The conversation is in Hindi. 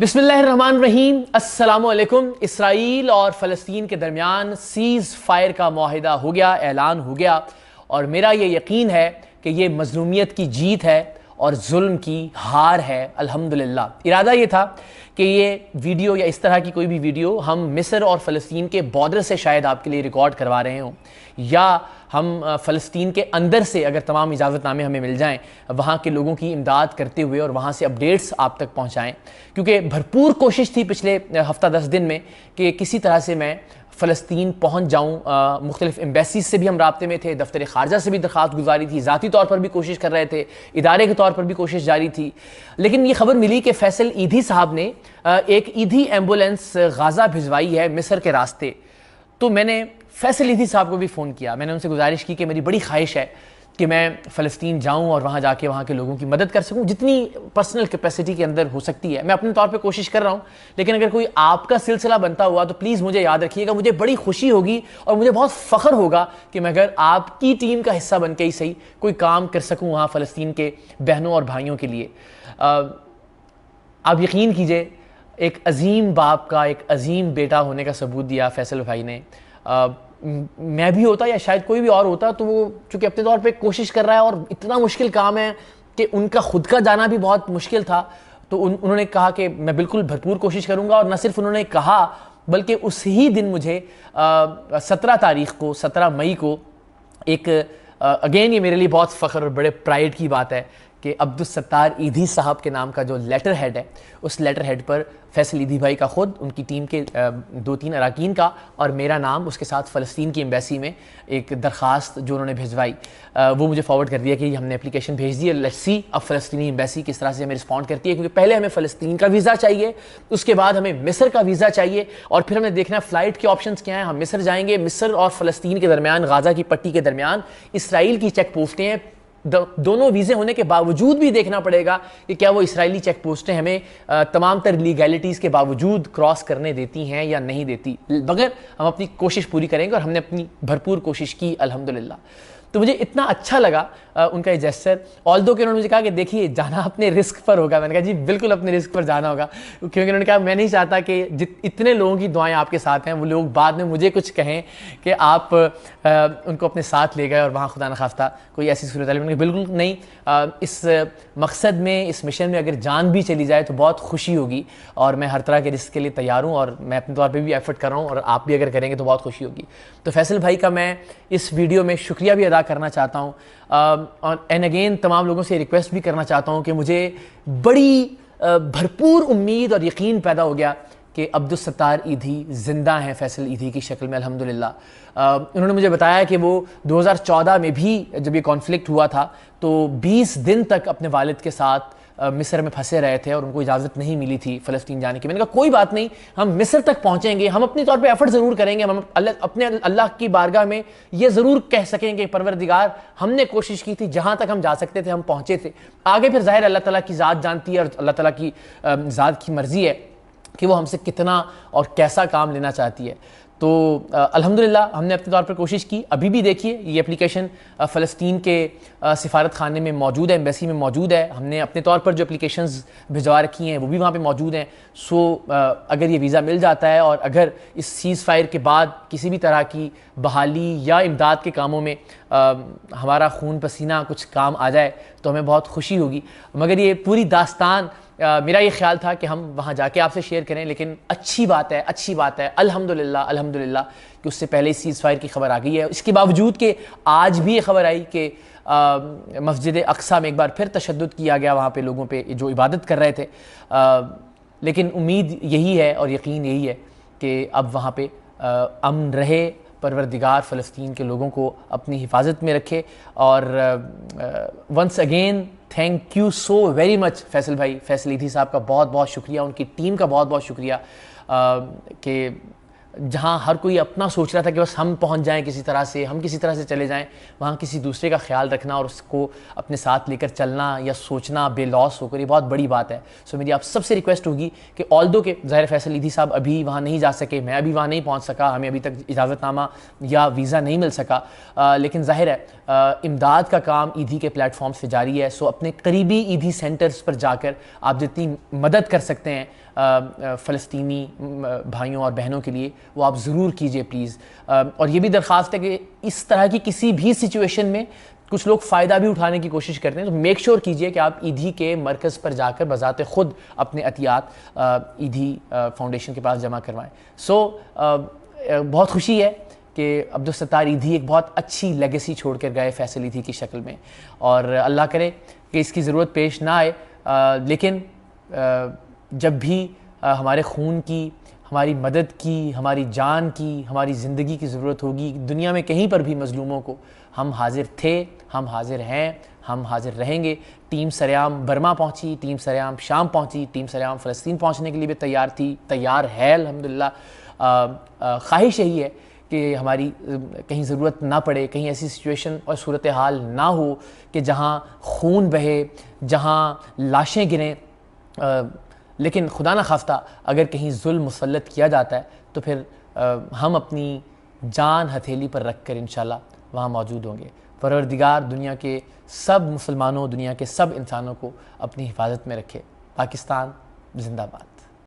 बिस्मिल्लाहिर्रहमानिर्रहीम। अस्सलामुअलैकुम। इसराइल और फ़लस्तीन के दरमियान सीज़ फायर का मुआहिदा हो गया, ऐलान हो गया और मेरा ये यकीन है कि ये मज़लूमियत की जीत है और जुल्म की हार है। अल्हम्दुलिल्लाह। इरादा ये था कि ये वीडियो या इस तरह की कोई भी वीडियो हम मिस्र और फ़लस्तीन के बॉर्डर से शायद आपके लिए रिकॉर्ड करवा रहे हों, या हम फ़लस्तीन के अंदर से अगर तमाम इजाज़तनामे हमें मिल जाएं, वहाँ के लोगों की इमदाद करते हुए और वहाँ से अपडेट्स आप तक पहुँचाएँ। क्योंकि भरपूर कोशिश थी पिछले हफ़्ता 10 दिन में कि किसी तरह से मैं फ़लस्तीन पहुँच जाऊँ। मुख्तलिफ़ एम्बेसीज से भी हम राब्ते में थे, दफ्तर ख़ारजा से भी दरख्वास्त गुजारी थी, ज़ाती तौर पर भी कोशिश कर रहे थे, इदारे के तौर पर भी कोशिश जारी थी। लेकिन ये खबर मिली कि फैसल ईधी साहब ने एक ईधी एम्बुलेंस गाज़ा भिजवाई है मिस्र के रास्ते। तो मैंने फैसल ईधी साहब को भी फ़ोन किया। मैंने उनसे गुजारिश की कि मेरी बड़ी ख्वाहिश है कि मैं फ़लस्तीन जाऊं और वहां जाके वहां के लोगों की मदद कर सकूं, जितनी पर्सनल कैपेसिटी के अंदर हो सकती है। मैं अपने तौर पे कोशिश कर रहा हूं, लेकिन अगर कोई आपका सिलसिला बनता हुआ तो प्लीज़ मुझे याद रखिएगा। मुझे बड़ी खुशी होगी और मुझे बहुत फ़ख्र होगा कि मैं अगर आपकी टीम का हिस्सा बन के ही सही कोई काम कर सकूँ वहाँ फ़लस्तीन के बहनों और भाइयों के लिए। आप यकीन कीजिए, एक अजीम बाप का एक अजीम बेटा होने का सबूत दिया फैसल भाई ने। मैं भी होता या शायद कोई भी और होता तो वो चूँकि अपने तौर पे कोशिश कर रहा है और इतना मुश्किल काम है कि उनका खुद का जाना भी बहुत मुश्किल था, तो उन्होंने कहा कि मैं बिल्कुल भरपूर कोशिश करूँगा। और न सिर्फ उन्होंने कहा बल्कि उस ही दिन मुझे 17 तारीख़ को, 17 मई को एक अगेन ये मेरे लिए बहुत फ़ख्र और बड़े प्राइड की बात है कि अब्दुल सत्तार ईधी साहब के नाम का जो लेटर हेड है, उस लेटर हेड पर फैसल ईधी भाई का ख़ुद, उनकी टीम के 2-3 अरकान का और मेरा नाम, उसके साथ फ़लस्तीन की एम्बेसी में एक दरख्वास्त जो उन्होंने भिजवाई वो मुझे फॉरवर्ड कर दिया कि हमने एप्लीकेशन भेज दी है। लेट्स सी अब फ़लस्तीनी एम्बेसी किस तरह से हमें रिस्पॉन्ड करती है, क्योंकि पहले हमें फ़लस्तीन का वीज़ा चाहिए, उसके बाद हमें मिस्र का वीज़ा चाहिए और फिर हमें देखना है फ़्लाइट के ऑप्शंस क्या हैं। हम मिस्र जाएंगे, मिस्र और फ़लस्तीन के दरमियान, गाज़ा की पट्टी के दरमियान इसराइल की चेक पोस्टें हैं। दोनों वीज़े होने के बावजूद भी देखना पड़ेगा कि क्या वो इसराइली चेक पोस्टें हमें तमाम तर लीगैलिटीज़ के बावजूद क्रॉस करने देती हैं या नहीं देती। मगर हम अपनी कोशिश पूरी करेंगे और हमने अपनी भरपूर कोशिश की अल्हम्दुलिल्लाह। तो मुझे इतना अच्छा लगा उनका ये जेस्चर, ऑल्दो कि उन्होंने मुझे कहा कि देखिए जाना अपने रिस्क पर होगा। मैंने कहा जी बिल्कुल अपने रिस्क पर जाना होगा, क्योंकि उन्होंने कहा मैं नहीं चाहता कि इतने लोगों की दुआएं आपके साथ हैं, वो लोग बाद में मुझे कुछ कहें कि आप उनको अपने साथ ले गए और वहाँ खुदा न खास्ता कोई ऐसी सूरत है। मैंने बिल्कुल नहीं, इस मकसद में, इस मिशन में अगर जान भी चली जाए तो बहुत खुशी होगी और मैं हर तरह के रिस्क के लिए तैयार हूँ और मैं अपने तौर पर भी एफर्ट कर रहा हूँ और आप भी अगर करेंगे तो बहुत खुशी होगी। तो फैसल भाई का मैं इस वीडियो में शुक्रिया भी अदा करना चाहता हूँ और एंड अगेन तमाम लोगों से रिक्वेस्ट भी करना चाहता हूँ कि मुझे बड़ी भरपूर उम्मीद और यकीन पैदा हो गया कि अब्दुल सत्तार ईधी ज़िंदा हैं फैसल ईधी की शक्ल में अल्हम्दुलिल्लाह। उन्होंने मुझे बताया कि वो 2014 में भी जब ये कॉन्फ्लिक्ट हुआ था तो 20 दिन तक अपने वालिद के साथ मिस्र में फंसे रहे थे और उनको इजाज़त नहीं मिली थी फ़लस्तीन जाने की। मैंने कहा कोई बात नहीं, हम मिस्र तक पहुँचेंगे, हम अपने तौर पे एफर्ट ज़रूर करेंगे, हम अपने अल्लाह की बारगाह में ये ज़रूर कह सकेंगे परवरदिगार हमने कोशिश की थी, जहाँ तक हम जा सकते थे हम पहुँचे थे। आगे फिर ज़ाहिर अल्लाह ताला की ज़ात जानती है और अल्लाह ताला की ज़ात की मर्ज़ी है कि वो हमसे कितना और कैसा काम लेना चाहती है। तो अल्हम्दुलिल्लाह हमने अपने तौर पर कोशिश की। अभी भी देखिए ये एप्लीकेशन फ़लस्तीन के सिफारत खाने में मौजूद है, एम्बेसी में मौजूद है। हमने अपने तौर पर जो एप्लीकेशंस भिजवा रखी हैं वो भी वहाँ पे मौजूद हैं। सो अगर ये वीज़ा मिल जाता है और अगर इस सीज़ फायर के बाद किसी भी तरह की बहाली या इमदाद के कामों में हमारा खून पसीना कुछ काम आ जाए तो हमें बहुत खुशी होगी। मगर ये पूरी दास्तान मेरा ये ख्याल था कि हम वहाँ जाके आपसे शेयर करें, लेकिन अच्छी बात है अल्हम्दुलिल्लाह अल्हम्दुलिल्लाह कि उससे पहले इस सीज़ फायर की खबर आ गई है। इसके बावजूद कि आज भी ये खबर आई कि मस्जिद अक्सा में एक बार फिर तशद्दुद किया गया वहाँ पे लोगों पे जो इबादत कर रहे थे, लेकिन उम्मीद यही है और यकीन यही है कि अब वहाँ पे अमन रहे, परवरदिगार फ़लस्तीन के लोगों को अपनी हिफाजत में रखे। और once again thank you so very much Faisal भाई, फैसल ईधी साहब का बहुत बहुत शुक्रिया, उनकी टीम का बहुत बहुत शुक्रिया कि जहाँ हर कोई अपना सोच रहा था कि बस हम पहुँच जाएं किसी तरह से, हम किसी तरह से चले जाएं, वहाँ किसी दूसरे का ख्याल रखना और उसको अपने साथ लेकर चलना या सोचना बेलौस होकर, ये बहुत बड़ी बात है। सो मेरी आप सबसे रिक्वेस्ट होगी कि ऑल्दो के ज़ाहिर फैसल ईधी साहब अभी वहाँ नहीं जा सके, मैं अभी वहाँ नहीं पहुँच सका, हमें अभी तक इजाज़तनामा या वीज़ा नहीं मिल सका, लेकिन ज़ाहिर है इमदाद का काम ईदी के प्लेटफॉर्म्स पर जारी है। सो अपने करीबी ईदी सेंटर्स पर जाकर आप जितनी मदद कर सकते हैं फ़लस्तीनी भाइयों और बहनों के लिए, वो आप ज़रूर कीजिए प्लीज़। और ये भी दरख्वास्त है कि इस तरह की किसी भी सिचुएशन में कुछ लोग फ़ायदा भी उठाने की कोशिश करते हैं, तो मेक श्योर कीजिए कि आप ईदी के मरकज़ पर जाकर बज़ाते ख़ुद अपने अतियात ईदी फाउंडेशन के पास जमा करवाएं। बहुत खुशी है कि अब्दुल सत्तार ईदी एक बहुत अच्छी लेगेसी छोड़ कर गए फैसल ईदी की शक्ल में, और अल्लाह करे कि इसकी ज़रूरत पेश ना आए। लेकिन जब भी हमारे खून की, हमारी मदद की, हमारी जान की, हमारी ज़िंदगी की ज़रूरत होगी दुनिया में कहीं पर भी मज़लूमों को, हम हाजिर थे, हम हाजिर हैं, हम हाजिर रहेंगे। टीम सरेआम बर्मा पहुंची, टीम सरेआम शाम पहुंची, टीम सरेआम फ़लस्तीन पहुंचने के लिए भी तैयार थी, तैयार है अल्हम्दुलिल्लाह। ख्वाहिश यही है कि हमारी कहीं ज़रूरत ना पड़े, कहीं ऐसी सिचुएशन और सूरत हाल ना हो कि जहाँ खून बहे, जहाँ लाशें गिरें। लेकिन खुदा न खास्ता अगर कहीं जुल्म मुसल्लत किया जाता है तो फिर हम अपनी जान हथेली पर रख कर इंशाल्लाह वहाँ मौजूद होंगे। परवरदिगार दुनिया के सब मुसलमानों, दुनिया के सब इंसानों को अपनी हिफाजत में रखे। पाकिस्तान जिंदाबाद।